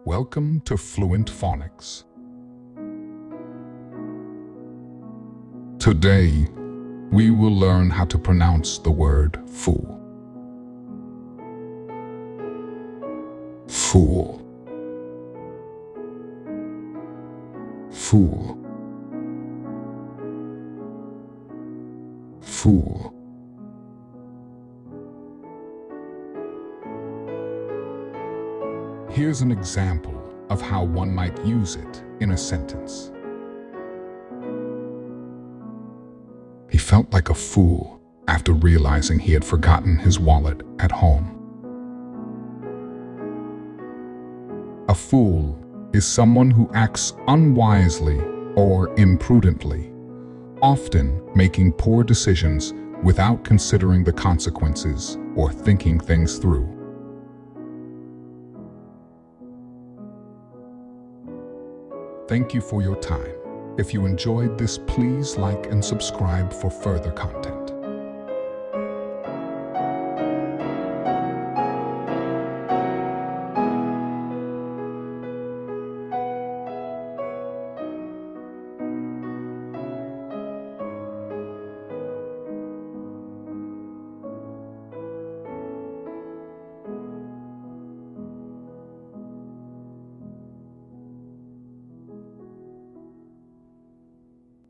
Welcome to Fluent Phonics. Today, we will learn how to pronounce the word fool. Fool. Fool. Fool. Here's an example of how one might use it in a sentence. He felt like a fool after realizing he had forgotten his wallet at home. A fool is someone who acts unwisely or imprudently, often making poor decisions without considering the consequences or thinking things through. Thank you for your time. If you enjoyed this, please like and subscribe for further content.